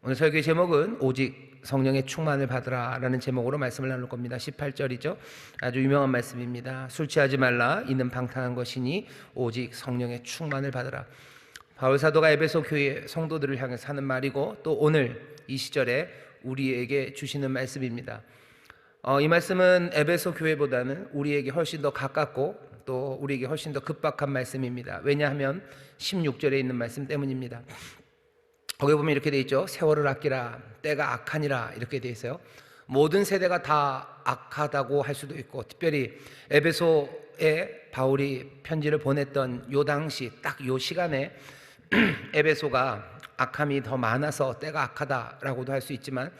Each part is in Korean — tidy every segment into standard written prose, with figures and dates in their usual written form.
오늘 설교의 제목은 오직 성령의 충만을 받으라 라는 제목으로 말씀을 나눌 겁니다. 18절이죠. 아주 유명한 말씀입니다. 술 취하지 말라. 이는 방탕한 것이니 오직 성령의 충만을 받으라. 바울 사도가 에베소 교회 성도들을 향해서 하는 말이고, 또 오늘 이 시절에 우리에게 주시는 말씀입니다. 이 말씀은 에베소 교회보다는 우리에게 훨씬 더 가깝고 또 우리에게 훨씬 더 급박한 말씀입니다. 왜냐하면 16절에 있는 말씀 때문입니다. 거기 보면 이렇게 돼 있죠. 세월을 아끼라, 때가 악하니라, 이렇게 돼 있어요. 모든 세대가 다 악하다고 할 수도 있고, 특별히 에베소에 바울이 편지를 보냈던 요 당시 딱 요 시간에 에베소가 악함이 더 많아서 때가 악하다라고도 할 수 있지만,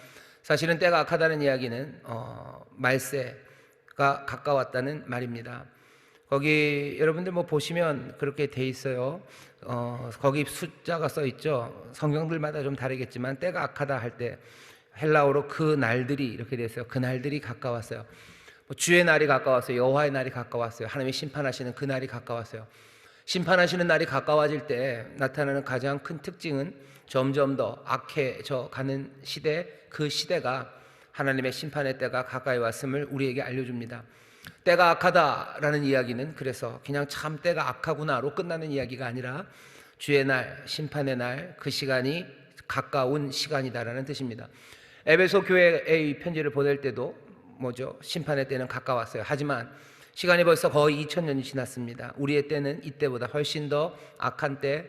사실은 때가 악하다는 이야기는 말세가 가까웠다는 말입니다. 거기 여러분들 보시면 그렇게 돼 있어요. 거기 숫자가 써 있죠. 성경들마다 좀 다르겠지만 때가 악하다 할 때 헬라어로 그 날들이 이렇게 돼 있어요. 그 날들이 가까웠어요. 주의 날이 가까웠어요. 여호와의 날이 가까웠어요. 하나님이 심판하시는 그 날이 가까웠어요. 심판하시는 날이 가까워질 때 나타나는 가장 큰 특징은 점점 더 악해져 가는 시대, 그 시대가 하나님의 심판의 때가 가까이 왔음을 우리에게 알려줍니다. 때가 악하다라는 이야기는 그래서 그냥 참 때가 악하구나로 끝나는 이야기가 아니라 주의 날, 심판의 날, 그 시간이 가까운 시간이다라는 뜻입니다. 에베소 교회에 이 편지를 보낼 때도 심판의 때는 가까웠어요. 하지만 시간이 벌써 거의 2000년이 지났습니다. 우리의 때는 이때보다 훨씬 더 악한 때,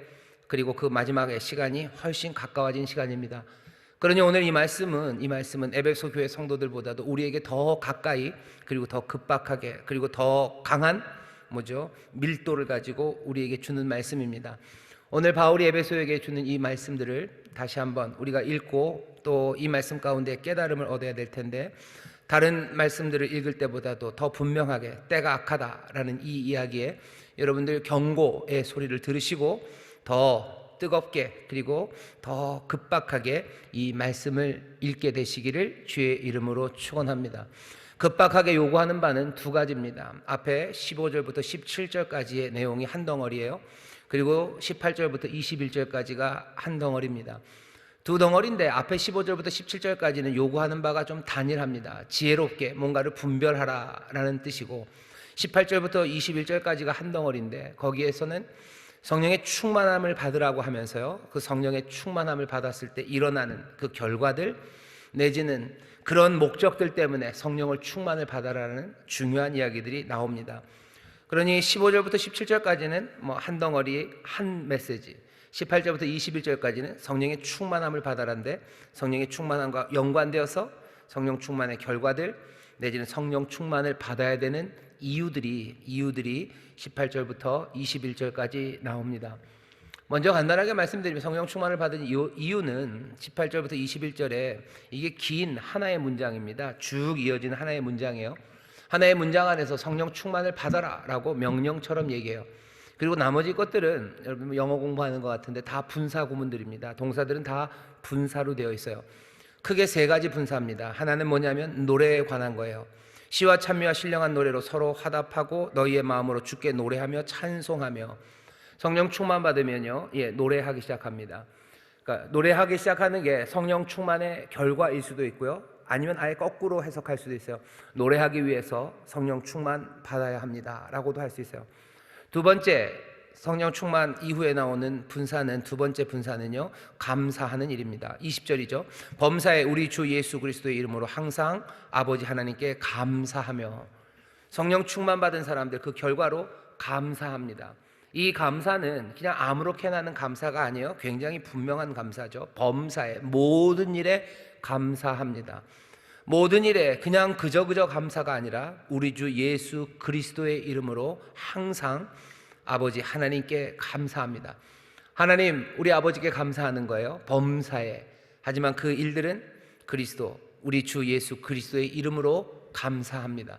그리고 그 마지막의 시간이 훨씬 가까워진 시간입니다. 그러니 오늘 이 말씀은 에베소 교회 성도들보다도 우리에게 더 가까이, 그리고 더 급박하게, 그리고 더 강한 밀도를 가지고 우리에게 주는 말씀입니다. 오늘 바울이 에베소에게 주는 이 말씀들을 다시 한번 우리가 읽고 또 이 말씀 가운데 깨달음을 얻어야 될 텐데, 다른 말씀들을 읽을 때보다도 더 분명하게 때가 악하다라는 이 이야기에 여러분들 경고의 소리를 들으시고 더 뜨겁게, 그리고 더 급박하게 이 말씀을 읽게 되시기를 주의 이름으로 축원합니다. 급박하게 요구하는 바는 두 가지입니다. 앞에 15절부터 17절까지의 내용이 한 덩어리예요. 그리고 18절부터 21절까지가 한 덩어리입니다. 두 덩어리인데 앞에 15절부터 17절까지는 요구하는 바가 좀 단일합니다. 지혜롭게 뭔가를 분별하라라는 뜻이고, 18절부터 21절까지가 한 덩어리인데 거기에서는 성령의 충만함을 받으라고 하면서요, 그 성령의 충만함을 받았을 때 일어나는 그 결과들 내지는 그런 목적들 때문에 성령을 충만을 받아라는 중요한 이야기들이 나옵니다. 그러니 15절부터 17절까지는 한 덩어리 한 메시지, 18절부터 21절까지는 성령의 충만함을 받아라인데, 성령의 충만함과 연관되어서 성령 충만의 결과들 내지는 성령 충만을 받아야 되는 이유들이 18절부터 21절까지 나옵니다. 먼저 간단하게 말씀드리면 성령 충만을 받은 이유는 18절부터 21절에 이게 긴 하나의 문장입니다. 쭉 이어지는 하나의 문장이에요. 하나의 문장 안에서 성령 충만을 받아라 라고 명령처럼 얘기해요. 그리고 나머지 것들은 여러분 영어 공부하는 것 같은데 다 분사 구문들입니다. 동사들은 다 분사로 되어 있어요. 크게 세 가지 분사입니다. 하나는 뭐냐면 노래에 관한 거예요. 시와 찬미와 신령한 노래로 서로 화답하고 너희의 마음으로 주께 노래하며 찬송하며. 성령 충만 받으면요, 노래하기 시작합니다. 그러니까 노래하기 시작하는 게 성령 충만의 결과일 수도 있고요, 아니면 아예 거꾸로 해석할 수도 있어요. 노래하기 위해서 성령 충만 받아야 합니다 라고도 할 수 있어요. 두 번째, 성령 충만 이후에 나오는 분사는, 두 번째 분사는요, 감사하는 일입니다. 20절이죠. 범사에 우리 주 예수 그리스도의 이름으로 항상 아버지 하나님께 감사하며. 성령 충만 받은 사람들 그 결과로 감사합니다. 이 감사는 그냥 아무렇게나 하는 감사가 아니에요. 굉장히 분명한 감사죠. 범사에 모든 일에 감사합니다. 모든 일에 그냥 그저 감사가 아니라 우리 주 예수 그리스도의 이름으로 항상 아버지 하나님께 감사합니다. 하나님, 우리 아버지께 감사하는 거예요. 범사에. 하지만 그 일들은 그리스도, 우리 주 예수 그리스도의 이름으로 감사합니다.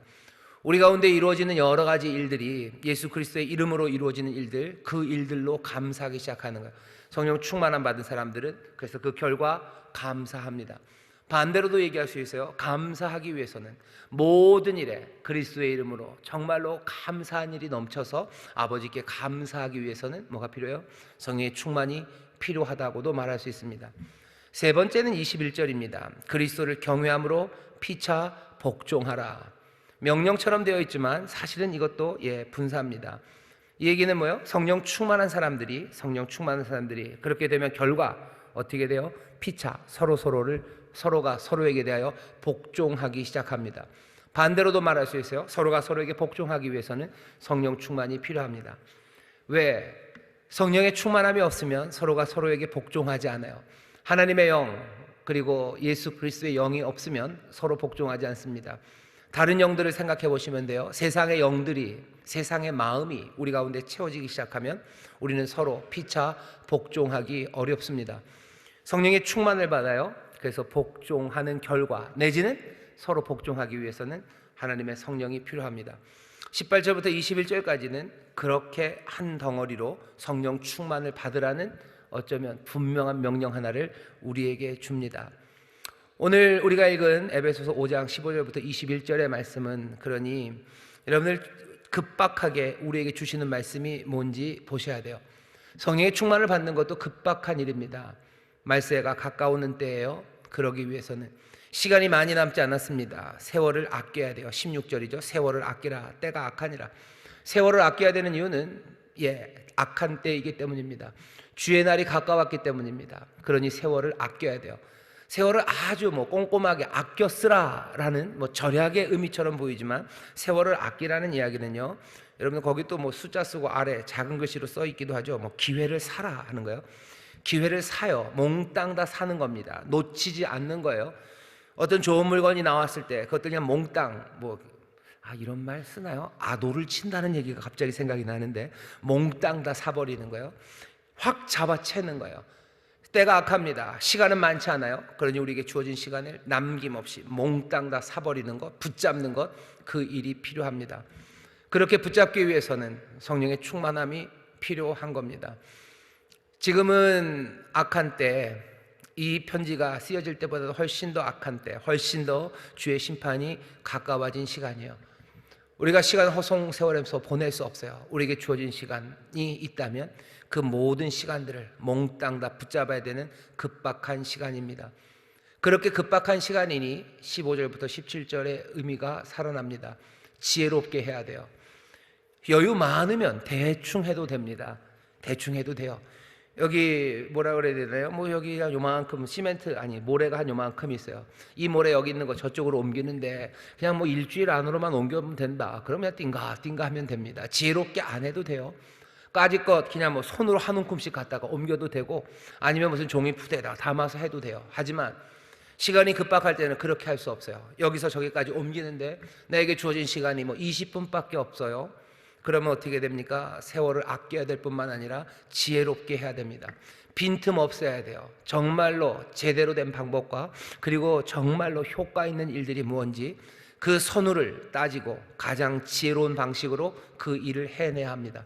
우리 가운데 이루어지는 여러 가지 일들이 예수 그리스도의 이름으로 이루어지는 일들, 그 일들로 감사하기 시작하는 거예요. 성령 충만함 받은 사람들은 그래서 그 결과 감사합니다. 반대로도 얘기할 수 있어요. 감사하기 위해서는 모든 일에 그리스도의 이름으로 정말로 감사한 일이 넘쳐서 아버지께 감사하기 위해서는 뭐가 필요해요? 성령의 충만이 필요하다고도 말할 수 있습니다. 세 번째는 21절입니다. 그리스도를 경외함으로 피차 복종하라. 명령처럼 되어 있지만 사실은 이것도 분사입니다. 이 얘기는 뭐예요? 성령 충만한 사람들이 그렇게 되면 결과 어떻게 돼요? 피차 서로가 서로에게 대하여 복종하기 시작합니다. 반대로도 말할 수 있어요. 서로가 서로에게 복종하기 위해서는 성령 충만이 필요합니다. 왜? 성령의 충만함이 없으면 서로가 서로에게 복종하지 않아요. 하나님의 영 그리고 예수 그리스도의 영이 없으면 서로 복종하지 않습니다. 다른 영들을 생각해 보시면 돼요. 세상의 영들이, 세상의 마음이 우리 가운데 채워지기 시작하면 우리는 서로 피차 복종하기 어렵습니다. 성령의 충만을 받아요. 그래서 복종하는 결과 내지는 서로 복종하기 위해서는 하나님의 성령이 필요합니다. 18절부터 21절까지는 그렇게 한 덩어리로 성령 충만을 받으라는 어쩌면 분명한 명령 하나를 우리에게 줍니다. 오늘 우리가 읽은 에베소서 5장 15절부터 21절의 말씀은 그러니 여러분들 급박하게 우리에게 주시는 말씀이 뭔지 보셔야 돼요. 성령의 충만을 받는 것도 급박한 일입니다. 말세가 가까우는 때예요. 그러기 위해서는 시간이 많이 남지 않았습니다. 세월을 아껴야 돼요. 16절이죠. 세월을 아끼라. 때가 악하니라. 세월을 아껴야 되는 이유는 악한 때이기 때문입니다. 주의 날이 가까웠기 때문입니다. 그러니 세월을 아껴야 돼요. 세월을 아주 꼼꼼하게 아껴 쓰라라는 절약의 의미처럼 보이지만 세월을 아끼라는 이야기는요. 여러분 거기 또 숫자 쓰고 아래 작은 글씨로 써 있기도 하죠. 기회를 사라 하는 거예요. 기회를 사요. 몽땅 다 사는 겁니다. 놓치지 않는 거예요. 어떤 좋은 물건이 나왔을 때 그것들 그냥 몽땅 이런 말 쓰나요? 노를 친다는 얘기가 갑자기 생각이 나는데 몽땅 다 사버리는 거예요. 확 잡아채는 거예요. 때가 악합니다. 시간은 많지 않아요. 그러니 우리에게 주어진 시간을 남김없이 몽땅 다 사버리는 것, 붙잡는 것, 그 일이 필요합니다. 그렇게 붙잡기 위해서는 성령의 충만함이 필요한 겁니다. 지금은 악한 때, 이 편지가 쓰여질 때보다 훨씬 더 악한 때, 훨씬 더 주의 심판이 가까워진 시간이에요. 우리가 시간 허송 세월에서 보낼 수 없어요. 우리에게 주어진 시간이 있다면 그 모든 시간들을 몽땅 다 붙잡아야 되는 급박한 시간입니다. 그렇게 급박한 시간이니 15절부터 17절의 의미가 살아납니다. 지혜롭게 해야 돼요. 여유 많으면 대충 해도 됩니다. 대충 해도 돼요. 여기 뭐라 그래야 되나요? 여기 한 요만큼 모래가 한 요만큼 있어요. 이 모래 여기 있는 거 저쪽으로 옮기는데 그냥 일주일 안으로만 옮겨보면 된다. 그러면 띵가 하면 됩니다. 지혜롭게 안 해도 돼요. 까짓것 그냥 손으로 한 움큼씩 갖다가 옮겨도 되고 아니면 무슨 종이 푸대에다가 담아서 해도 돼요. 하지만 시간이 급박할 때는 그렇게 할 수 없어요. 여기서 저기까지 옮기는데 나에게 주어진 시간이 20분밖에 없어요. 그러면 어떻게 됩니까? 세월을 아껴야 될 뿐만 아니라 지혜롭게 해야 됩니다. 빈틈 없애야 돼요. 정말로 제대로 된 방법과 그리고 정말로 효과 있는 일들이 무엇인지 그 선후를 따지고 가장 지혜로운 방식으로 그 일을 해내야 합니다.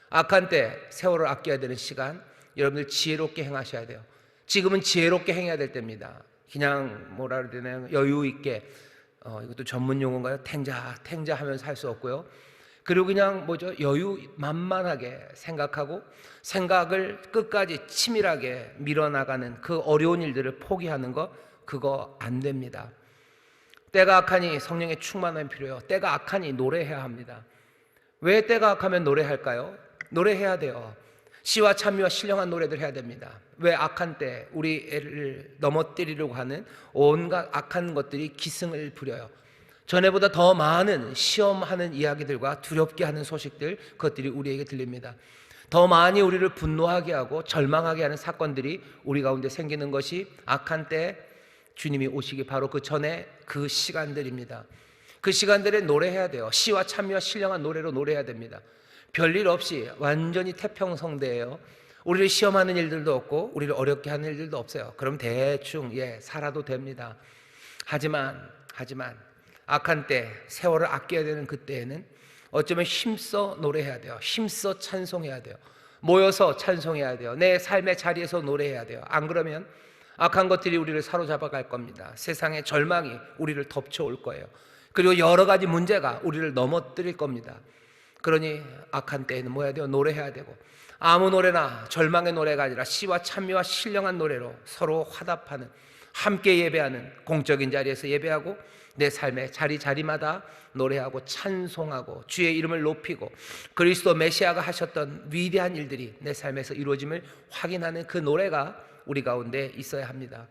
악한 때 세월을 아껴야 되는 시간, 여러분들 지혜롭게 행하셔야 돼요. 지금은 지혜롭게 행해야 될 때입니다. 그냥 뭐라 그래야 되나요? 여유 있게 이것도 전문 용어인가요? 탱자 하면서 할 수 없고요. 그리고 그냥 여유 만만하게 생각하고 생각을 끝까지 치밀하게 밀어나가는 그 어려운 일들을 포기하는 거, 그거 안 됩니다. 때가 악하니 성령의 충만함이 필요해요. 때가 악하니 노래해야 합니다. 왜 때가 악하면 노래할까요? 노래해야 돼요. 시와 찬미와 신령한 노래들 해야 됩니다. 왜? 악한 때 우리 애를 넘어뜨리려고 하는 온갖 악한 것들이 기승을 부려요. 전에보다 더 많은 시험하는 이야기들과 두렵게 하는 소식들, 그것들이 우리에게 들립니다. 더 많이 우리를 분노하게 하고 절망하게 하는 사건들이 우리 가운데 생기는 것이 악한 때 주님이 오시기 바로 그 전에 그 시간들입니다. 그 시간들에 노래해야 돼요. 시와 찬미와 신령한 노래로 노래해야 됩니다. 별일 없이 완전히 태평성대예요. 우리를 시험하는 일들도 없고 우리를 어렵게 하는 일들도 없어요. 그럼 대충 살아도 됩니다. 하지만 악한 때 세월을 아껴야 되는 그때에는 어쩌면 힘써 노래해야 돼요. 힘써 찬송해야 돼요. 모여서 찬송해야 돼요. 내 삶의 자리에서 노래해야 돼요. 안 그러면 악한 것들이 우리를 사로잡아 갈 겁니다. 세상의 절망이 우리를 덮쳐올 거예요. 그리고 여러 가지 문제가 우리를 넘어뜨릴 겁니다. 그러니 악한 때에는 뭐 해야 돼요? 노래해야 되고, 아무 노래나 절망의 노래가 아니라 시와 찬미와 신령한 노래로 서로 화답하는, 함께 예배하는, 공적인 자리에서 예배하고 내 삶의 자리자리마다 노래하고 찬송하고 주의 이름을 높이고 그리스도 메시아가 하셨던 위대한 일들이 내 삶에서 이루어짐을 확인하는 그 노래가 우리 가운데 있어야 합니다.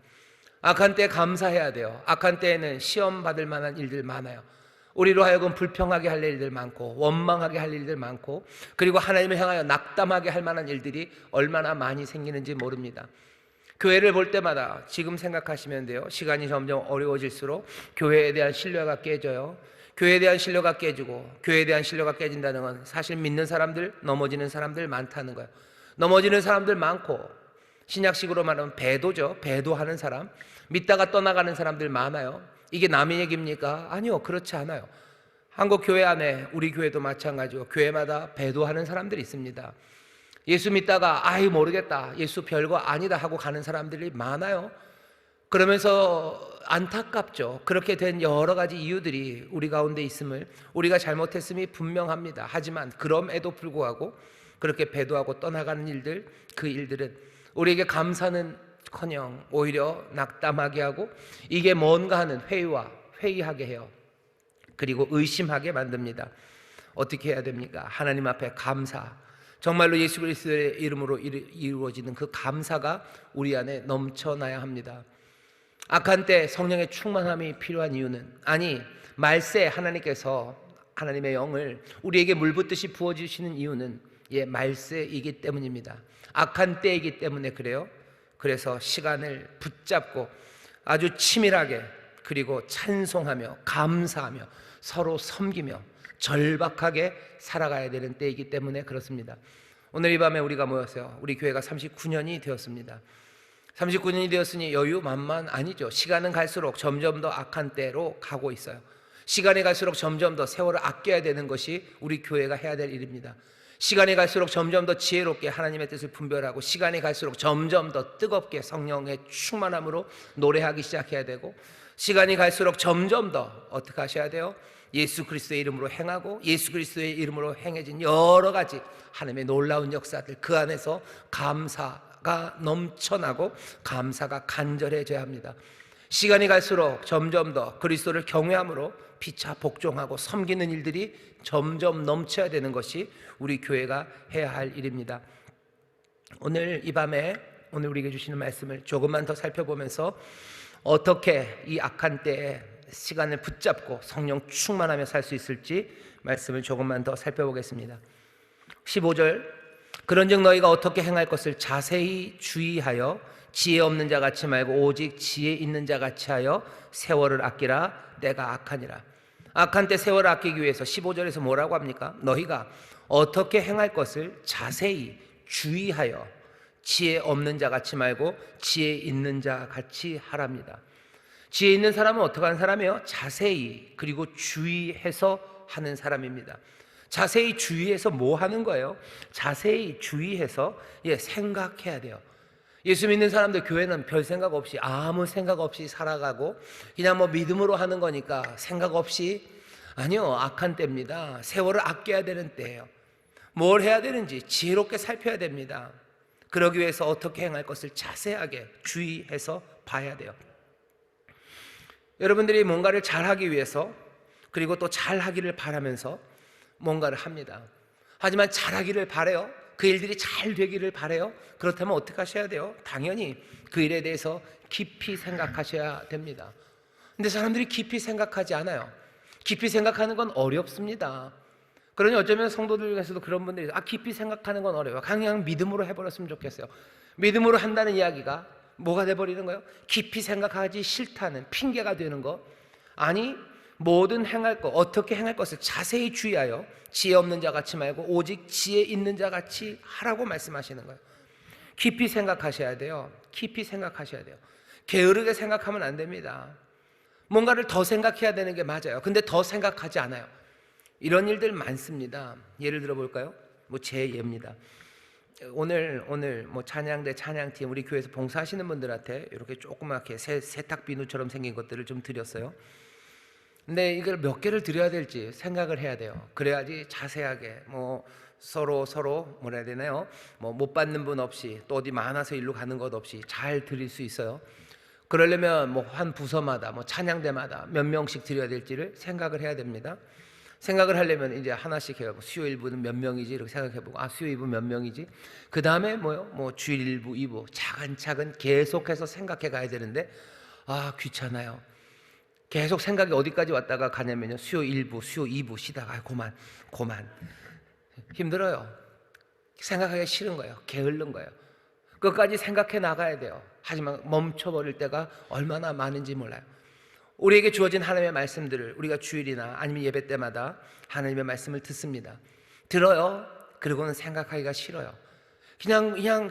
악한 때 감사해야 돼요. 악한 때에는 시험 받을 만한 일들 많아요. 우리로 하여금 불평하게 할 일들 많고 원망하게 할 일들 많고, 그리고 하나님을 향하여 낙담하게 할 만한 일들이 얼마나 많이 생기는지 모릅니다. 교회를 볼 때마다 지금 생각하시면 돼요. 시간이 점점 어려워질수록 교회에 대한 신뢰가 깨져요. 교회에 대한 신뢰가 깨지고, 교회에 대한 신뢰가 깨진다는 건 사실 믿는 사람들, 넘어지는 사람들 많다는 거예요. 넘어지는 사람들 많고, 신약식으로 말하면 배도죠. 배도하는 사람, 믿다가 떠나가는 사람들 많아요. 이게 남의 얘기입니까? 아니요, 그렇지 않아요. 한국 교회 안에, 우리 교회도 마찬가지고 교회마다 배도하는 사람들이 있습니다. 예수 믿다가 아이 모르겠다, 예수 별거 아니다 하고 가는 사람들이 많아요. 그러면서 안타깝죠. 그렇게 된 여러 가지 이유들이 우리 가운데 있음을, 우리가 잘못했음이 분명합니다. 하지만 그럼에도 불구하고 그렇게 배도하고 떠나가는 일들, 그 일들은 우리에게 감사는커녕 오히려 낙담하게 하고, 이게 뭔가 하는 회의하게 해요. 그리고 의심하게 만듭니다. 어떻게 해야 됩니까? 하나님 앞에 감사, 정말로 예수 그리스도의 이름으로 이루어지는 그 감사가 우리 안에 넘쳐나야 합니다. 악한 때 성령의 충만함이 필요한 이유는, 아니 말세 하나님께서 하나님의 영을 우리에게 물붓듯이 부어주시는 이유는 말세이기 때문입니다. 악한 때이기 때문에 그래요. 그래서 시간을 붙잡고 아주 치밀하게, 그리고 찬송하며 감사하며 서로 섬기며 절박하게 살아가야 되는 때이기 때문에 그렇습니다. 오늘 이 밤에 우리가 모였어요. 우리 교회가 39년이 되었습니다. 39년이 되었으니 여유만만 아니죠. 시간은 갈수록 점점 더 악한 때로 가고 있어요. 시간이 갈수록 점점 더 세월을 아껴야 되는 것이 우리 교회가 해야 될 일입니다. 시간이 갈수록 점점 더 지혜롭게 하나님의 뜻을 분별하고, 시간이 갈수록 점점 더 뜨겁게 성령의 충만함으로 노래하기 시작해야 되고, 시간이 갈수록 점점 더 어떻게 하셔야 돼요? 예수 그리스도의 이름으로 행하고, 예수 그리스도의 이름으로 행해진 여러 가지 하나님의 놀라운 역사들, 그 안에서 감사가 넘쳐나고 감사가 간절해져야 합니다. 시간이 갈수록 점점 더 그리스도를 경외함으로 피차 복종하고 섬기는 일들이 점점 넘쳐야 되는 것이 우리 교회가 해야 할 일입니다. 오늘 이 밤에 오늘 우리에게 주시는 말씀을 조금만 더 살펴보면서 어떻게 이 악한 때에 시간을 붙잡고 성령 충만하며 살 수 있을지 말씀을 조금만 더 살펴보겠습니다. 15절, 그런즉 너희가 어떻게 행할 것을 자세히 주의하여 지혜 없는 자 같이 말고 오직 지혜 있는 자 같이 하여 세월을 아끼라. 때가 악하니라. 악한 때 세월을 아끼기 위해서 15절에서 뭐라고 합니까? 너희가 어떻게 행할 것을 자세히 주의하여 지혜 없는 자 같이 말고 지혜 있는 자 같이 하랍니다. 지혜 있는 사람은 어떻게 하는 사람이에요? 자세히, 그리고 주의해서 하는 사람입니다. 자세히 주의해서 뭐 하는 거예요? 자세히 주의해서 생각해야 돼요. 예수 믿는 사람들 교회는 별 생각 없이, 아무 생각 없이 살아가고 그냥 뭐 믿음으로 하는 거니까 생각 없이, 아니요, 악한 때입니다. 세월을 아껴야 되는 때예요. 뭘 해야 되는지 지혜롭게 살펴야 됩니다. 그러기 위해서 어떻게 행할 것을 자세하게 주의해서 봐야 돼요. 여러분들이 뭔가를 잘하기 위해서, 그리고 또 잘하기를 바라면서 뭔가를 합니다. 하지만 잘하기를 바래요. 그 일들이 잘 되기를 바래요. 그렇다면 어떻게 하셔야 돼요? 당연히 그 일에 대해서 깊이 생각하셔야 됩니다. 근데 사람들이 깊이 생각하지 않아요. 깊이 생각하는 건 어렵습니다. 그러니 어쩌면 성도들 중에서도 그런 분들이 깊이 생각하는 건 어려워요. 그냥 믿음으로 해버렸으면 좋겠어요. 믿음으로 한다는 이야기가 뭐가 돼버리는 거예요? 깊이 생각하기 싫다는 핑계가 되는 거. 아니, 모든 행할 것, 어떻게 행할 것을 자세히 주의하여 지혜 없는 자 같이 말고 오직 지혜 있는 자 같이 하라고 말씀하시는 거예요. 깊이 생각하셔야 돼요. 깊이 생각하셔야 돼요. 게으르게 생각하면 안 됩니다. 뭔가를 더 생각해야 되는 게 맞아요. 근데 더 생각하지 않아요. 이런 일들 많습니다. 예를 들어 볼까요? 제 예입니다. 오늘 찬양대 찬양팀, 우리 교회에서 봉사하시는 분들한테 이렇게 조그맣게 세탁 비누처럼 생긴 것들을 좀 드렸어요. 근데 이걸 몇 개를 드려야 될지 생각을 해야 돼요. 그래야지 자세하게 서로 뭐라 해야 되나요? 못 받는 분 없이 또 어디 많아서 일로 가는 것 없이 잘 드릴 수 있어요. 그러려면 한 부서마다 찬양대마다 몇 명씩 드려야 될지를 생각을 해야 됩니다. 생각을 하려면 이제 하나씩 해요. 수요 1부는 몇 명이지 이렇게 생각해보고, 수요 2부 몇 명이지. 그 다음에 주일 1부, 2부 차근차근 계속해서 생각해 가야 되는데 귀찮아요. 계속 생각이 어디까지 왔다가 가냐면요, 수요 1부, 수요 2부 쉬다가 그만 힘들어요. 생각하기 싫은 거예요. 게으른 거예요. 끝까지 생각해 나가야 돼요. 하지만 멈춰버릴 때가 얼마나 많은지 몰라요. 우리에게 주어진 하나님의 말씀들을 우리가 주일이나 아니면 예배 때마다 하나님의 말씀을 듣습니다. 들어요. 그리고는 생각하기가 싫어요. 그냥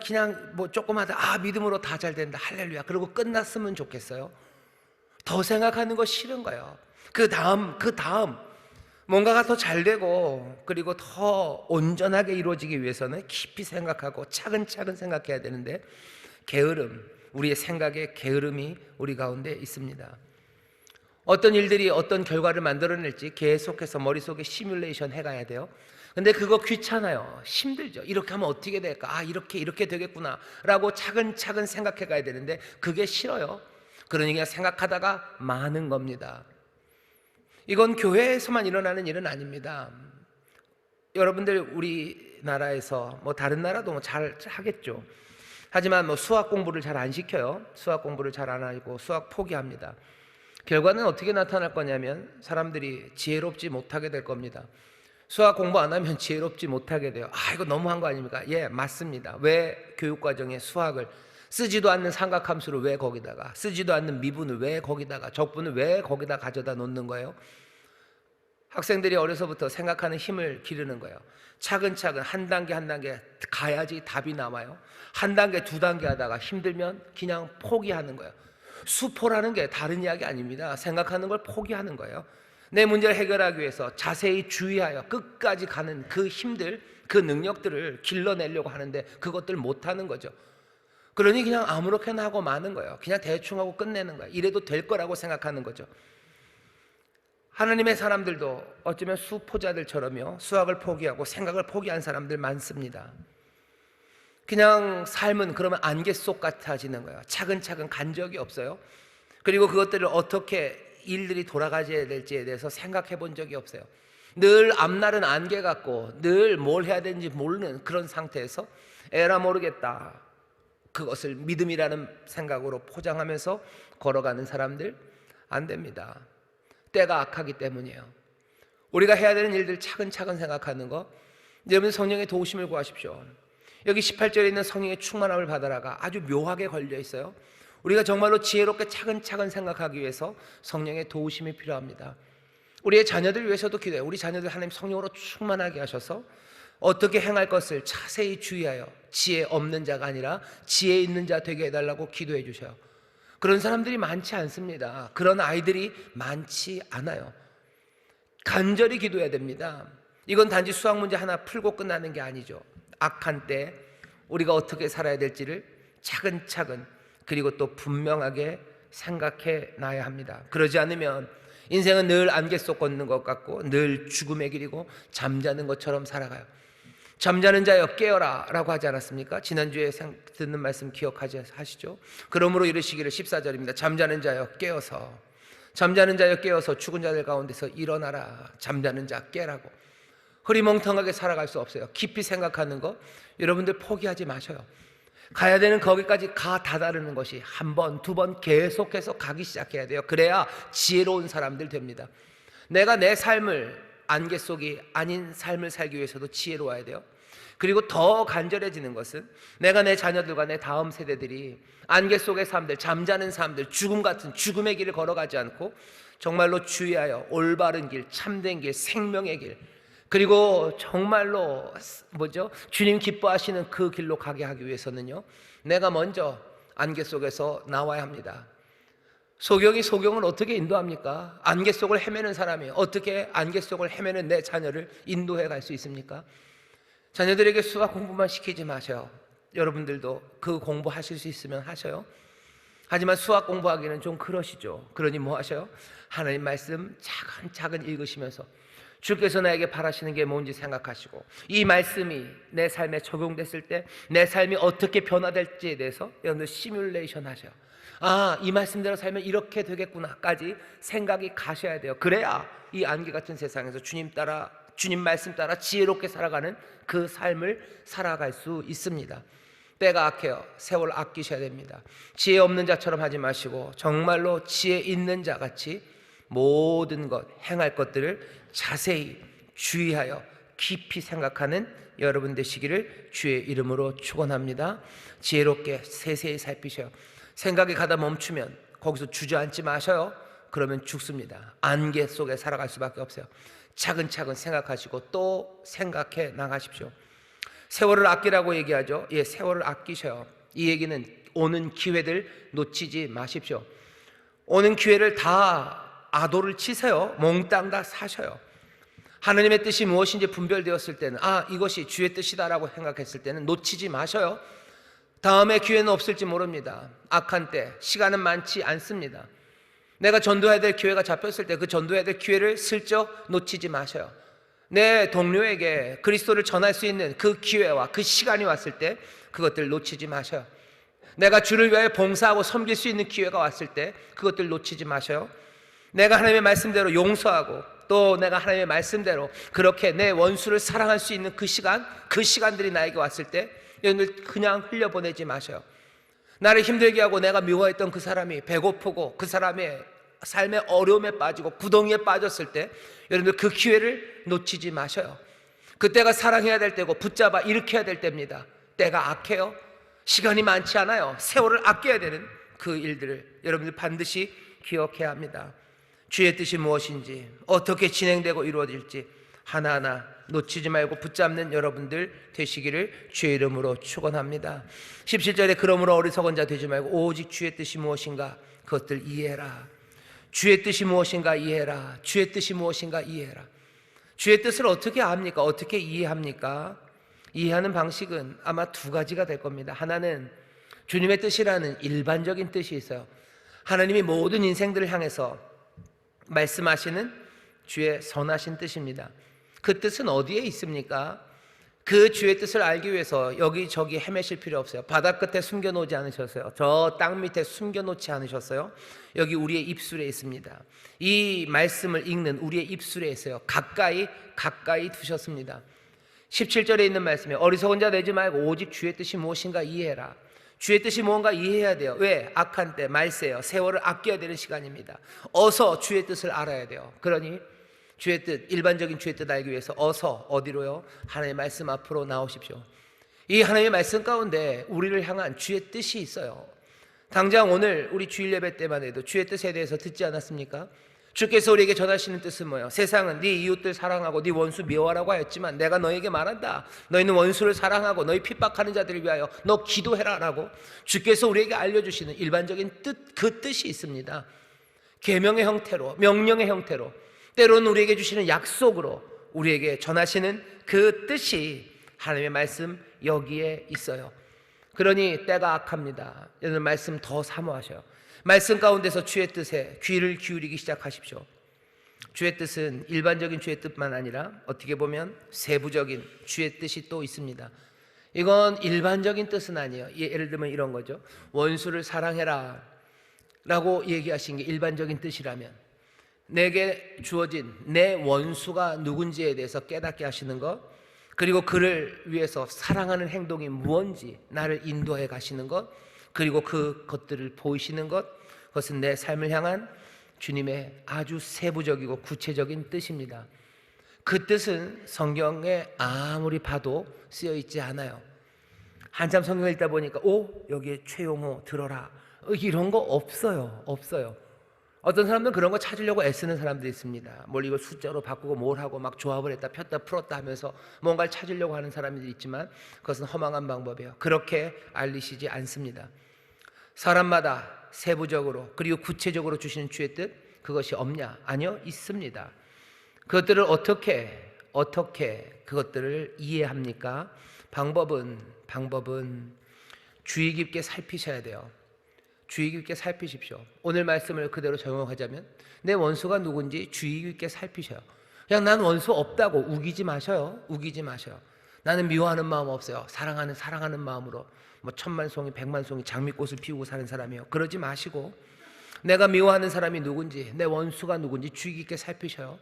조금 하다 믿음으로 다 잘 된다 할렐루야 그러고 끝났으면 좋겠어요. 더 생각하는 거 싫은 거예요. 그 다음 뭔가가 더 잘 되고 그리고 더 온전하게 이루어지기 위해서는 깊이 생각하고 차근차근 생각해야 되는데, 게으름, 우리의 생각에 게으름이 우리 가운데 있습니다. 어떤 일들이 어떤 결과를 만들어낼지 계속해서 머릿속에 시뮬레이션 해가야 돼요. 근데 그거 귀찮아요. 힘들죠. 이렇게 하면 어떻게 될까? 이렇게 되겠구나 라고 차근차근 생각해 가야 되는데 그게 싫어요. 그러니까 생각하다가 많은 겁니다. 이건 교회에서만 일어나는 일은 아닙니다. 여러분들 우리나라에서 다른 나라도 잘 하겠죠. 하지만 수학 공부를 잘 안 시켜요. 수학 공부를 잘 안 하고 수학 포기합니다. 결과는 어떻게 나타날 거냐면 사람들이 지혜롭지 못하게 될 겁니다. 수학 공부 안 하면 지혜롭지 못하게 돼요. 이거 너무한 거 아닙니까? 예, 맞습니다. 왜 교육과정에 수학을 쓰지도 않는 삼각함수를 왜 거기다가, 쓰지도 않는 미분을 왜 거기다가, 적분을 왜 거기다 가져다 놓는 거예요? 학생들이 어려서부터 생각하는 힘을 기르는 거예요. 차근차근 한 단계 한 단계 가야지 답이 나와요. 한 단계 두 단계 하다가 힘들면 그냥 포기하는 거예요. 수포라는 게 다른 이야기 아닙니다. 생각하는 걸 포기하는 거예요. 내 문제를 해결하기 위해서 자세히 주의하여 끝까지 가는 그 힘들, 그 능력들을 길러내려고 하는데 그것들 못하는 거죠. 그러니 그냥 아무렇게나 하고 마는 거예요. 그냥 대충 하고 끝내는 거예요. 이래도 될 거라고 생각하는 거죠. 하나님의 사람들도 어쩌면 수포자들처럼요, 수학을 포기하고 생각을 포기한 사람들 많습니다. 그냥 삶은 그러면 안개 속 같아지는 거예요. 차근차근 간 적이 없어요. 그리고 그것들을 어떻게 일들이 돌아가야 될지에 대해서 생각해 본 적이 없어요. 늘 앞날은 안개 같고 늘 뭘 해야 되는지 모르는 그런 상태에서 에라 모르겠다, 그것을 믿음이라는 생각으로 포장하면서 걸어가는 사람들 안 됩니다. 때가 악하기 때문이에요. 우리가 해야 되는 일들 차근차근 생각하는 거, 여러분 성령의 도우심을 구하십시오. 여기 18절에 있는 성령의 충만함을 받아라가 아주 묘하게 걸려 있어요. 우리가 정말로 지혜롭게 차근차근 생각하기 위해서 성령의 도우심이 필요합니다. 우리의 자녀들 위해서도 기도해요. 우리 자녀들 하나님 성령으로 충만하게 하셔서 어떻게 행할 것을 자세히 주의하여 지혜 없는 자가 아니라 지혜 있는 자 되게 해달라고 기도해 주셔요. 그런 사람들이 많지 않습니다. 그런 아이들이 많지 않아요. 간절히 기도해야 됩니다. 이건 단지 수학 문제 하나 풀고 끝나는 게 아니죠. 악한 때 우리가 어떻게 살아야 될지를 차근차근 그리고 또 분명하게 생각해 놔야 합니다. 그러지 않으면 인생은 늘 안개 속 걷는 것 같고 늘 죽음의 길이고 잠자는 것처럼 살아가요. 잠자는 자여 깨어라 라고 하지 않았습니까? 지난주에 듣는 말씀 기억하시죠? 그러므로 이르시기를 14절입니다. 잠자는 자여 깨어서, 잠자는 자여 깨어서 죽은 자들 가운데서 일어나라. 잠자는 자 깨라고. 흐리멍텅하게 살아갈 수 없어요. 깊이 생각하는 거 여러분들 포기하지 마셔요. 가야 되는 거기까지 가 다다르는 것이 한 번, 두 번 계속해서 가기 시작해야 돼요. 그래야 지혜로운 사람들 됩니다. 내가 내 삶을 안개 속이 아닌 삶을 살기 위해서도 지혜로워야 돼요. 그리고 더 간절해지는 것은 내가 내 자녀들과 내 다음 세대들이 안개 속의 삶들, 잠자는 삶들, 죽음 같은 죽음의 길을 걸어가지 않고 정말로 주의하여 올바른 길, 참된 길, 생명의 길, 그리고 정말로 주님 기뻐하시는 그 길로 가게 하기 위해서는요, 내가 먼저 안개 속에서 나와야 합니다. 소경이 소경을 어떻게 인도합니까? 안개 속을 헤매는 사람이 어떻게 안개 속을 헤매는 내 자녀를 인도해 갈 수 있습니까? 자녀들에게 수학 공부만 시키지 마세요. 여러분들도 그 공부하실 수 있으면 하셔요. 하지만 수학 공부하기는 좀 그러시죠. 그러니 뭐 하셔요? 하나님 말씀 차근차근 읽으시면서 주께서 나에게 바라시는 게 뭔지 생각하시고, 이 말씀이 내 삶에 적용됐을 때 내 삶이 어떻게 변화될지에 대해서 여러분들 시뮬레이션 하셔요. 아, 이 말씀대로 살면 이렇게 되겠구나까지 생각이 가셔야 돼요. 그래야 이 안개 같은 세상에서 주님 말씀 따라 지혜롭게 살아가는 그 삶을 살아갈 수 있습니다. 때가 악해요. 세월 아끼셔야 됩니다. 지혜 없는 자처럼 하지 마시고 정말로 지혜 있는 자 같이 모든 것, 행할 것들을 자세히 주의하여 깊이 생각하는 여러분 되시기를 주의 이름으로 축원합니다. 지혜롭게 세세히 살피셔요. 생각이 가다 멈추면 거기서 주저앉지 마셔요. 그러면 죽습니다. 안개 속에 살아갈 수밖에 없어요. 차근차근 생각하시고 또 생각해 나가십시오. 세월을 아끼라고 얘기하죠. 예, 세월을 아끼셔요. 이 얘기는 오는 기회들 놓치지 마십시오. 오는 기회를 다 아도를 치세요. 몽땅 다 사셔요. 하나님의 뜻이 무엇인지 분별되었을 때는, 아, 이것이 주의 뜻이다라고 생각했을 때는 놓치지 마셔요. 다음에 기회는 없을지 모릅니다. 악한 때 시간은 많지 않습니다. 내가 전도해야 될 기회가 잡혔을 때 그 전도해야 될 기회를 슬쩍 놓치지 마셔요. 내 동료에게 그리스도를 전할 수 있는 그 기회와 그 시간이 왔을 때 그것들 놓치지 마셔요. 내가 주를 위하여 봉사하고 섬길 수 있는 기회가 왔을 때 그것들 놓치지 마셔요. 내가 하나님의 말씀대로 용서하고 또 내가 하나님의 말씀대로 그렇게 내 원수를 사랑할 수 있는 그 시간들이 나에게 왔을 때 여러분들 그냥 흘려보내지 마셔요. 나를 힘들게 하고 내가 미워했던 그 사람이 배고프고 그 사람의 삶의 어려움에 빠지고 구덩이에 빠졌을 때 여러분들 그 기회를 놓치지 마셔요. 그때가 사랑해야 될 때고 붙잡아 일으켜야 될 때입니다. 때가 악해요. 시간이 많지 않아요. 세월을 아껴야 되는 그 일들을 여러분들 반드시 기억해야 합니다. 주의 뜻이 무엇인지 어떻게 진행되고 이루어질지 하나하나 놓치지 말고 붙잡는 여러분들 되시기를 주의 이름으로 축원합니다. 17절에 그러므로 어리석은 자 되지 말고 오직 주의 뜻이 무엇인가 그것들 이해해라. 주의 뜻이 무엇인가 이해해라. 주의 뜻이 무엇인가 이해해라. 주의 뜻을 어떻게 압니까? 어떻게 이해합니까? 이해하는 방식은 아마 두 가지가 될 겁니다. 하나는 주님의 뜻이라는 일반적인 뜻이 있어요. 하나님이 모든 인생들을 향해서 말씀하시는 주의 선하신 뜻입니다. 그 뜻은 어디에 있습니까? 그 주의 뜻을 알기 위해서 여기저기 헤매실 필요 없어요. 바다 끝에 숨겨놓지 않으셨어요. 저 땅 밑에 숨겨놓지 않으셨어요. 여기 우리의 입술에 있습니다. 이 말씀을 읽는 우리의 입술에 있어요. 가까이 두셨습니다. 17절에 있는 말씀에 어리석은 자 되지 말고 오직 주의 뜻이 무엇인가 이해해라. 주의 뜻이 무언가 이해해야 돼요. 왜? 악한 때 말세요. 세월을 아껴야 되는 시간입니다. 어서 주의 뜻을 알아야 돼요. 그러니 주의 뜻, 일반적인 주의 뜻 알기 위해서 어서 어디로요? 하나님의 말씀 앞으로 나오십시오. 이 하나님의 말씀 가운데 우리를 향한 주의 뜻이 있어요. 당장 오늘 우리 주일 예배 때만 해도 주의 뜻에 대해서 듣지 않았습니까? 주께서 우리에게 전하시는 뜻은 뭐예요? 세상은 네 이웃들 사랑하고 네 원수 미워하라고 하였지만 내가 너에게 말한다. 너희는 원수를 사랑하고 너희 핍박하는 자들을 위하여 너 기도해라 라고 주께서 우리에게 알려주시는 일반적인 뜻, 그 뜻이 있습니다. 계명의 형태로, 명령의 형태로, 때로는 우리에게 주시는 약속으로 우리에게 전하시는 그 뜻이 하나님의 말씀 여기에 있어요. 그러니 때가 악합니다. 여러분 말씀 더 사모하셔요. 말씀 가운데서 주의 뜻에 귀를 기울이기 시작하십시오. 주의 뜻은 일반적인 주의 뜻만 아니라 어떻게 보면 세부적인 주의 뜻이 또 있습니다. 이건 일반적인 뜻은 아니에요. 예를 들면 이런 거죠. 원수를 사랑해라 라고 얘기하신 게 일반적인 뜻이라면 내게 주어진 내 원수가 누군지에 대해서 깨닫게 하시는 것, 그리고 그를 위해서 사랑하는 행동이 무엇인지 나를 인도해 가시는 것, 그리고 그것들을 보이시는 것, 그것은 내 삶을 향한 주님의 아주 세부적이고 구체적인 뜻입니다. 그 뜻은 성경에 아무리 봐도 쓰여 있지 않아요. 한참 성경을 읽다 보니까 여기에 최용호 들어라 이런 거 없어요. 어떤 사람들은 그런 거 찾으려고 애쓰는 사람들이 있습니다. 뭘 이걸 숫자로 바꾸고 뭘 하고 막 조합을 했다 폈다 풀었다 하면서 뭔가를 찾으려고 하는 사람들이 있지만 그것은 허망한 방법이에요. 그렇게 알리시지 않습니다. 사람마다 세부적으로 그리고 구체적으로 주시는 주의 뜻, 그것이 없냐? 아니요, 있습니다. 그것들을 어떻게 그것들을 이해합니까? 방법은 주의 깊게 살피셔야 돼요. 주의 깊게 살피십시오. 오늘 말씀을 그대로 적용하자면 내 원수가 누군지 주의 깊게 살피셔요. 그냥 난 원수 없다고 우기지 마셔요. 우기지 마셔요. 나는 미워하는 마음 없어요. 사랑하는 마음으로 뭐 천만송이 백만송이 장미꽃을 피우고 사는 사람이에요. 그러지 마시고 내가 미워하는 사람이 누군지, 내 원수가 누군지 주의 깊게 살피셔요.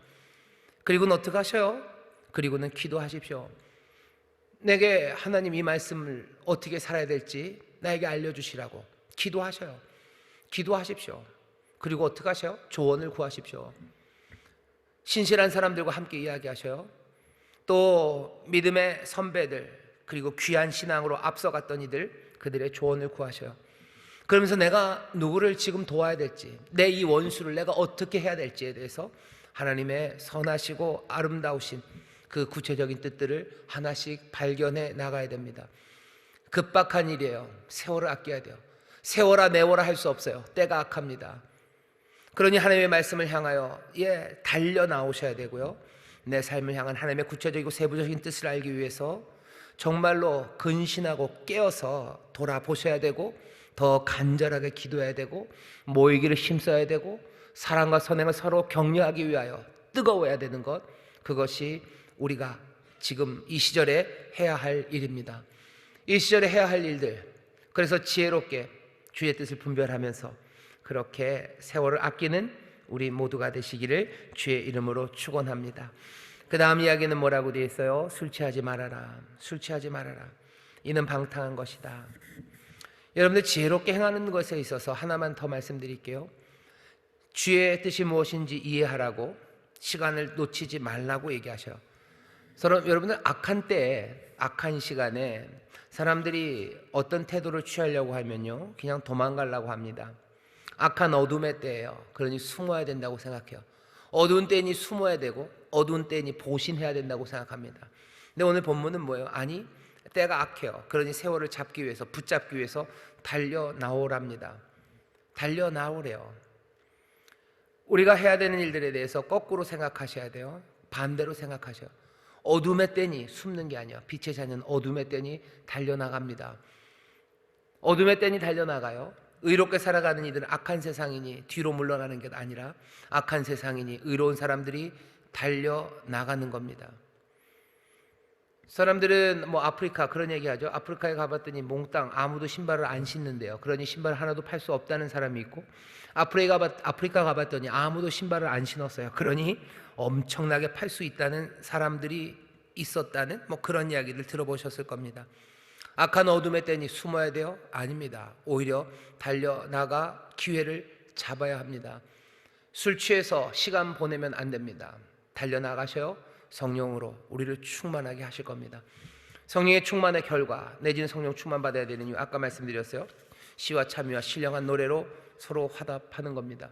그리고는 어떻게 하셔요? 그리고는 기도하십시오. 내게 하나님 이 말씀을 어떻게 살아야 될지 나에게 알려주시라고 기도하셔요. 기도하십시오. 그리고 어떻게 하셔요? 조언을 구하십시오. 신실한 사람들과 함께 이야기하셔요. 또 믿음의 선배들, 그리고 귀한 신앙으로 앞서갔던 이들, 그들의 조언을 구하셔요. 그러면서 내가 누구를 지금 도와야 될지, 내 이 원수를 내가 어떻게 해야 될지에 대해서 하나님의 선하시고 아름다우신 그 구체적인 뜻들을 하나씩 발견해 나가야 됩니다. 급박한 일이에요. 세월을 아껴야 돼요. 세워라 내워라 할 수 없어요. 때가 악합니다. 그러니 하나님의 말씀을 향하여 달려 나오셔야 되고요. 내 삶을 향한 하나님의 구체적이고 세부적인 뜻을 알기 위해서 정말로 근신하고 깨어서 돌아보셔야 되고, 더 간절하게 기도해야 되고, 모이기를 힘써야 되고, 사랑과 선행을 서로 격려하기 위하여 뜨거워야 되는 것, 그것이 우리가 지금 이 시절에 해야 할 일입니다. 이 시절에 해야 할 일들, 그래서 지혜롭게 주의 뜻을 분별하면서 그렇게 세월을 아끼는 우리 모두가 되시기를 주의 이름으로 축원합니다. 그 다음 이야기는 뭐라고 되어 있어요? 술 취하지 말아라. 술 취하지 말아라. 이는 방탕한 것이다. 여러분들 지혜롭게 행하는 것에 있어서 하나만 더 말씀드릴게요. 주의 뜻이 무엇인지 이해하라고, 시간을 놓치지 말라고 얘기하셔요. 여러분들 악한 때에, 악한 시간에 사람들이 어떤 태도를 취하려고 하면요, 그냥 도망가려고 합니다. 악한 어둠의 때예요. 그러니 숨어야 된다고 생각해요. 어두운 때니 숨어야 되고, 어두운 때니 보신해야 된다고 생각합니다. 근데 오늘 본문은 뭐예요? 아니, 때가 악해요. 그러니 세월을 잡기 위해서, 붙잡기 위해서 달려 나오랍니다. 달려 나오래요. 우리가 해야 되는 일들에 대해서 거꾸로 생각하셔야 돼요. 반대로 생각하셔요. 어둠의 때니 숨는 게 아니야. 빛의 자녀는 어둠의 때니 달려나갑니다. 어둠의 때니 달려나가요. 의롭게 살아가는 이들은 악한 세상이니 뒤로 물러나는 게 아니라 악한 세상이니 의로운 사람들이 달려나가는 겁니다. 사람들은 뭐 아프리카 그런 얘기하죠. 아프리카에 가봤더니 몽땅 아무도 신발을 안 신는데요. 그러니 신발 하나도 팔 수 없다는 사람이 있고, 아프리카 가봤더니 아무도 신발을 안 신었어요. 그러니 엄청나게 팔 수 있다는 사람들이 있었다는 뭐 그런 이야기를 들어보셨을 겁니다. 악한 어둠의 때니 숨어야 돼요? 아닙니다. 오히려 달려나가 기회를 잡아야 합니다. 술 취해서 시간 보내면 안 됩니다. 달려나가셔요. 성령으로 우리를 충만하게 하실 겁니다. 성령의 충만의 결과, 내지는 성령 충만 받아야 되는 이유, 아까 말씀드렸어요. 시와 찬미와 신령한 노래로 서로 화답하는 겁니다.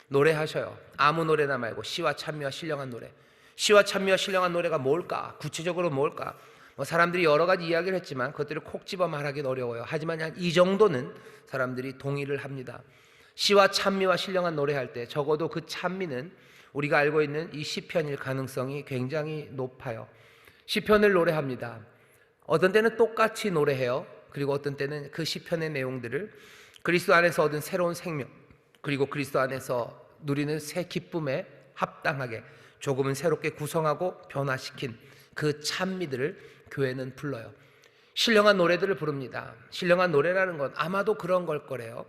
노래하셔요. 아무 노래나 말고 시와 찬미와 신령한 노래. 시와 찬미와 신령한 노래가 뭘까? 구체적으로 뭘까? 뭐 사람들이 여러 가지 이야기를 했지만 그것들을 콕 집어 말하기는 어려워요. 하지만 한 이 정도는 사람들이 동의를 합니다. 시와 찬미와 신령한 노래할 때 적어도 그 찬미는 우리가 알고 있는 이 시편일 가능성이 굉장히 높아요. 시편을 노래합니다. 어떤 때는 똑같이 노래해요. 그리고 어떤 때는 그 시편의 내용들을 그리스도 안에서 얻은 새로운 생명, 그리고 그리스도 안에서 누리는 새 기쁨에 합당하게 조금은 새롭게 구성하고 변화시킨 그 찬미들을 교회는 불러요. 신령한 노래들을 부릅니다. 신령한 노래라는 건 아마도 그런 걸 거래요.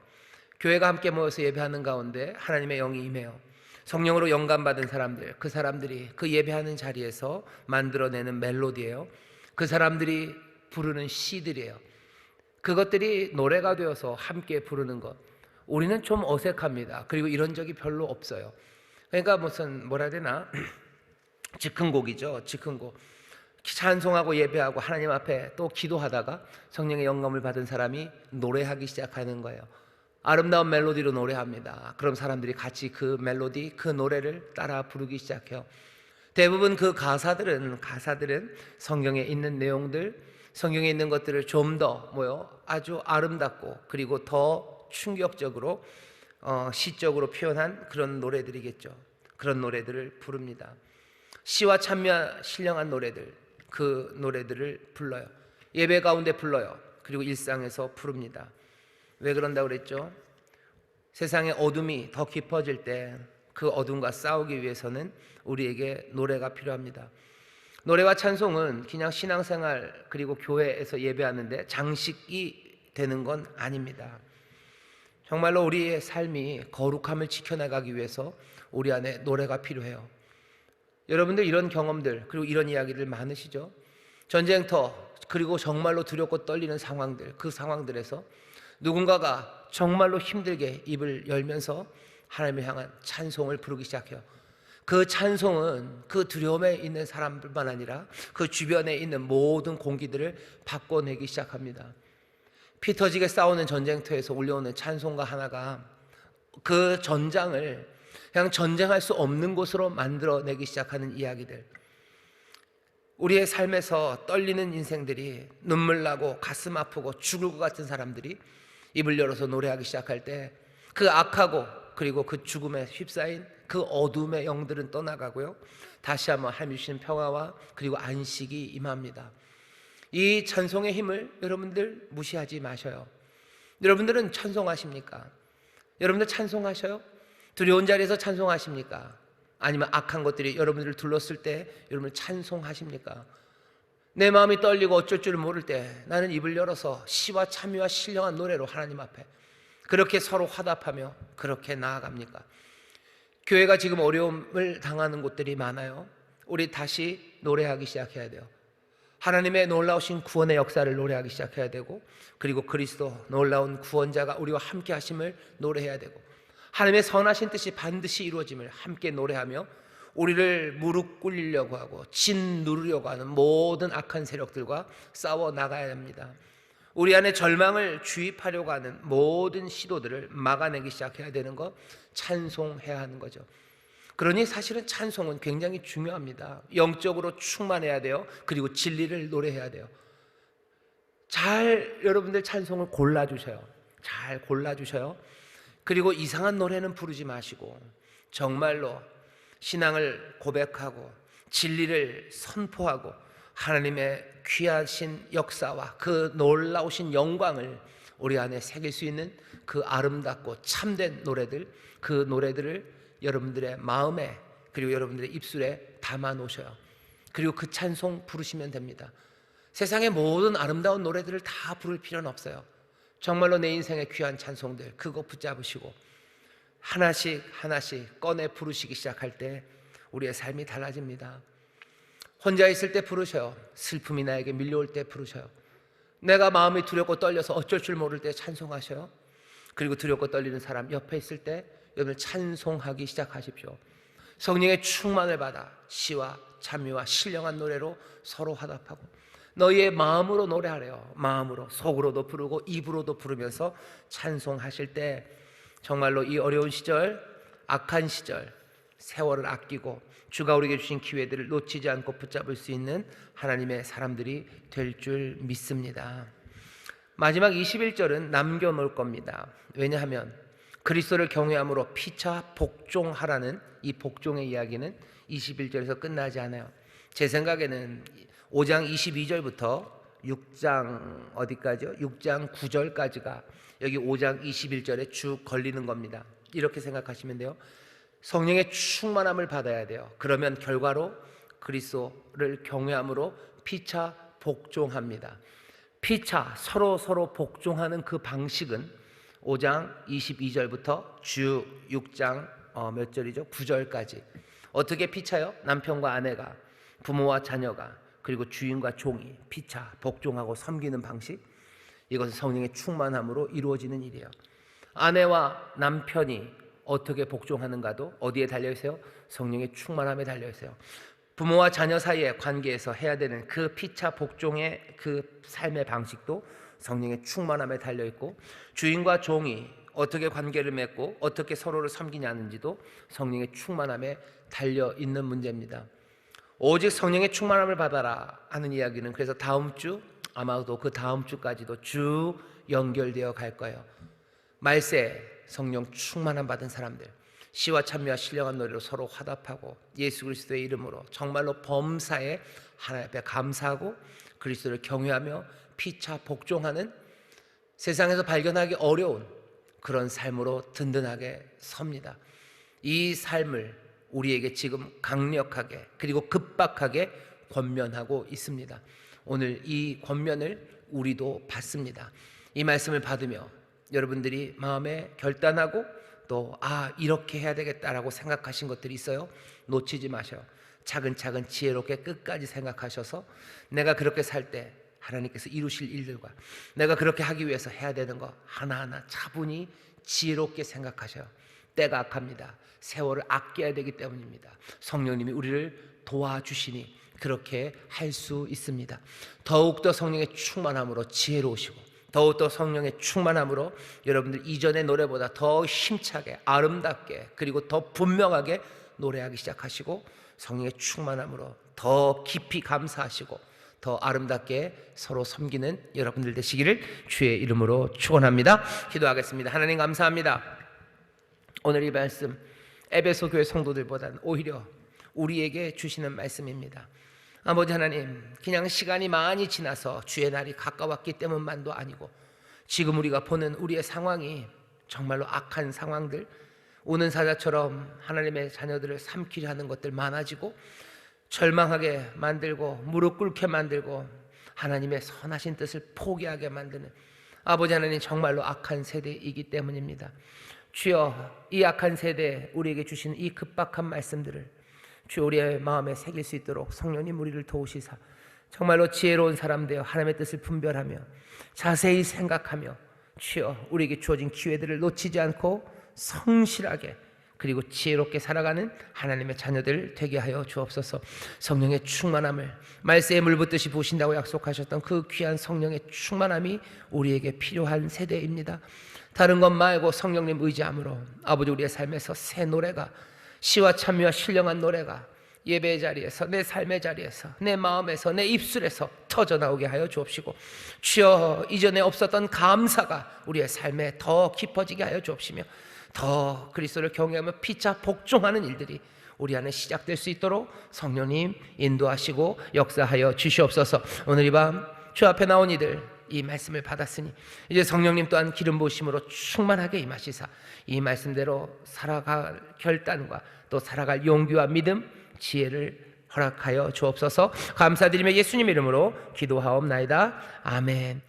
교회가 함께 모여서 예배하는 가운데 하나님의 영이 임해요. 성령으로 영감받은 사람들, 그 사람들이 그 예배하는 자리에서 만들어내는 멜로디예요. 그 사람들이 부르는 시들이에요. 그것들이 노래가 되어서 함께 부르는 것, 우리는 좀 어색합니다. 그리고 이런 적이 별로 없어요. 그러니까 뭐라 해야 되나, 즉흥곡이죠. 즉흥곡. 찬송하고 예배하고 하나님 앞에 또 기도하다가 성령의 영감을 받은 사람이 노래하기 시작하는 거예요. 아름다운 멜로디로 노래합니다. 그럼 사람들이 같이 그 멜로디, 그 노래를 따라 부르기 시작해요. 대부분 그 가사들은 성경에 있는 내용들, 성경에 있는 것들을 좀 더 아주 아름답고 그리고 더 충격적으로 시적으로 표현한 그런 노래들이겠죠. 그런 노래들을 부릅니다. 시와 찬미와 신령한 노래들, 그 노래들을 불러요. 예배 가운데 불러요. 그리고 일상에서 부릅니다. 왜 그런다고 그랬죠? 세상의 어둠이 더 깊어질 때 그 어둠과 싸우기 위해서는 우리에게 노래가 필요합니다. 노래와 찬송은 그냥 신앙생활 그리고 교회에서 예배하는데 장식이 되는 건 아닙니다. 정말로 우리의 삶이 거룩함을 지켜나가기 위해서 우리 안에 노래가 필요해요. 여러분들 이런 경험들 그리고 이런 이야기들 많으시죠? 전쟁터 그리고 정말로 두렵고 떨리는 상황들, 그 상황들에서 누군가가 정말로 힘들게 입을 열면서 하나님을 향한 찬송을 부르기 시작해요. 그 찬송은 그 두려움에 있는 사람들만 아니라 그 주변에 있는 모든 공기들을 바꿔내기 시작합니다. 피 터지게 싸우는 전쟁터에서 울려오는 찬송가 하나가 그 전장을 그냥 전쟁할 수 없는 곳으로 만들어내기 시작하는 이야기들, 우리의 삶에서 떨리는 인생들이 눈물 나고 가슴 아프고 죽을 것 같은 사람들이 입을 열어서 노래하기 시작할 때 그 악하고 그리고 그 죽음에 휩싸인 그 어둠의 영들은 떠나가고요, 다시 한번 하나님 주시는 평화와 그리고 안식이 임합니다. 이 찬송의 힘을 여러분들 무시하지 마셔요. 여러분들은 찬송하십니까? 여러분들 찬송하셔요? 두려운 자리에서 찬송하십니까? 아니면 악한 것들이 여러분들을 둘렀을 때 여러분들 찬송하십니까? 내 마음이 떨리고 어쩔 줄 모를 때 나는 입을 열어서 시와 참여와 신령한 노래로 하나님 앞에 그렇게 서로 화답하며 그렇게 나아갑니까? 교회가 지금 어려움을 당하는 곳들이 많아요. 우리 다시 노래하기 시작해야 돼요. 하나님의 놀라우신 구원의 역사를 노래하기 시작해야 되고, 그리고 그리스도 놀라운 구원자가 우리와 함께 하심을 노래해야 되고, 하나님의 선하신 뜻이 반드시 이루어짐을 함께 노래하며 우리를 무릎 꿇리려고 하고 진 누르려고 하는 모든 악한 세력들과 싸워 나가야 됩니다. 우리 안에 절망을 주입하려고 하는 모든 시도들을 막아내기 시작해야 되는 것, 찬송해야 하는 거죠. 그러니 사실은 찬송은 굉장히 중요합니다. 영적으로 충만해야 돼요. 그리고 진리를 노래해야 돼요. 잘 여러분들 찬송을 골라주셔요. 잘 골라주셔요. 그리고 이상한 노래는 부르지 마시고 정말로 신앙을 고백하고 진리를 선포하고 하나님의 귀하신 역사와 그 놀라우신 영광을 우리 안에 새길 수 있는 그 아름답고 참된 노래들, 그 노래들을 여러분들의 마음에 그리고 여러분들의 입술에 담아 놓으셔요. 그리고 그 찬송 부르시면 됩니다. 세상의 모든 아름다운 노래들을 다 부를 필요는 없어요. 정말로 내 인생의 귀한 찬송들, 그거 붙잡으시고 하나씩 하나씩 꺼내 부르시기 시작할 때 우리의 삶이 달라집니다. 혼자 있을 때 부르셔요. 슬픔이 나에게 밀려올 때 부르셔요. 내가 마음이 두렵고 떨려서 어쩔 줄 모를 때 찬송하셔요. 그리고 두렵고 떨리는 사람 옆에 있을 때 여러분 찬송하기 시작하십시오. 성령의 충만을 받아 시와 찬미와 신령한 노래로 서로 화답하고 너희의 마음으로 노래하래요. 마음으로, 속으로도 부르고 입으로도 부르면서 찬송하실 때 정말로 이 어려운 시절, 악한 시절, 세월을 아끼고 주가 우리에게 주신 기회들을 놓치지 않고 붙잡을 수 있는 하나님의 사람들이 될 줄 믿습니다. 마지막 21절은 남겨놓을 겁니다. 왜냐하면 그리스도를 경외함으로 피차 복종하라는 이 복종의 이야기는 21절에서 끝나지 않아요. 제 생각에는 5장 22절부터 6장 어디까지요? 6장 9절까지가 여기 5장 21절에 쭉 걸리는 겁니다. 이렇게 생각하시면 돼요. 성령의 충만함을 받아야 돼요. 그러면 결과로 그리스도를 경외함으로 피차 복종합니다. 피차 서로 복종하는 그 방식은 5장 22절부터 쭉 6장 몇 절이죠? 9절까지 어떻게 피차요? 남편과 아내가, 부모와 자녀가, 그리고 주인과 종이 피차 복종하고 섬기는 방식, 이것은 성령의 충만함으로 이루어지는 일이에요. 아내와 남편이 어떻게 복종하는가도 어디에 달려있어요? 성령의 충만함에 달려있어요. 부모와 자녀 사이의 관계에서 해야 되는 그 피차 복종의 그 삶의 방식도 성령의 충만함에 달려있고, 주인과 종이 어떻게 관계를 맺고 어떻게 서로를 섬기냐는지도 성령의 충만함에 달려있는 문제입니다. 오직 성령의 충만함을 받아라 하는 이야기는 그래서 다음 주, 아마도 그 다음 주까지도 쭉 연결되어 갈 거예요. 말세 성령 충만함 받은 사람들, 시와 찬미와 신령한 노래로 서로 화답하고 예수 그리스도의 이름으로 정말로 범사에 하나님 앞에 감사하고 그리스도를 경외하며 피차 복종하는, 세상에서 발견하기 어려운 그런 삶으로 든든하게 섭니다. 이 삶을 우리에게 지금 강력하게 그리고 급박하게 권면하고 있습니다. 오늘 이 권면을 우리도 받습니다. 이 말씀을 받으며 여러분들이 마음에 결단하고 또 이렇게 해야 되겠다라고 생각하신 것들이 있어요. 놓치지 마셔요. 차근차근 지혜롭게 끝까지 생각하셔서 내가 그렇게 살 때 하나님께서 이루실 일들과 내가 그렇게 하기 위해서 해야 되는 거 하나하나 차분히 지혜롭게 생각하셔요. 때가 악합니다. 세월을 아껴야 되기 때문입니다. 성령님이 우리를 도와주시니 그렇게 할 수 있습니다. 더욱더 성령의 충만함으로 지혜로우시고 더욱더 성령의 충만함으로 여러분들 이전의 노래보다 더 힘차게 아름답게 그리고 더 분명하게 노래하기 시작하시고 성령의 충만함으로 더 깊이 감사하시고 더 아름답게 서로 섬기는 여러분들 되시기를 주의 이름으로 축원합니다. 기도하겠습니다. 하나님 감사합니다. 오늘 이 말씀 에베소 교회 성도들보다는 오히려 우리에게 주시는 말씀입니다. 아버지 하나님, 그냥 시간이 많이 지나서 주의 날이 가까웠기 때문만도 아니고 지금 우리가 보는 우리의 상황이 정말로 악한 상황들, 오는 사자처럼 하나님의 자녀들을 삼키려 하는 것들 많아지고 절망하게 만들고 무릎 꿇게 만들고 하나님의 선하신 뜻을 포기하게 만드는 아버지 하나님 정말로 악한 세대이기 때문입니다. 주여, 이 악한 세대에 우리에게 주신 이 급박한 말씀들을 주여 우리의 마음에 새길 수 있도록 성령님 우리를 도우시사 정말로 지혜로운 사람 되어 하나님의 뜻을 분별하며 자세히 생각하며 주여 우리에게 주어진 기회들을 놓치지 않고 성실하게 그리고 지혜롭게 살아가는 하나님의 자녀들 되게 하여 주옵소서. 성령의 충만함을 말세에 물 붓듯이 부으신다고 약속하셨던 그 귀한 성령의 충만함이 우리에게 필요한 세대입니다. 다른 것 말고 성령님 의지함으로 아버지 우리의 삶에서 새 노래가 시와 찬미와 신령한 노래가 예배의 자리에서 내 삶의 자리에서 내 마음에서 내 입술에서 터져나오게 하여 주옵시고 주여 이전에 없었던 감사가 우리의 삶에 더 깊어지게 하여 주옵시며 더 그리스도를 경외하며 피차 복종하는 일들이 우리 안에 시작될 수 있도록 성령님 인도하시고 역사하여 주시옵소서. 오늘 이 밤 주 앞에 나온 이들 이 말씀을 받았으니 이제 성령님 또한 기름 부으심으로 충만하게 임하시사 이 말씀대로 살아갈 결단과 또 살아갈 용기와 믿음 지혜를 허락하여 주옵소서. 감사드리며 예수님 이름으로 기도하옵나이다. 아멘.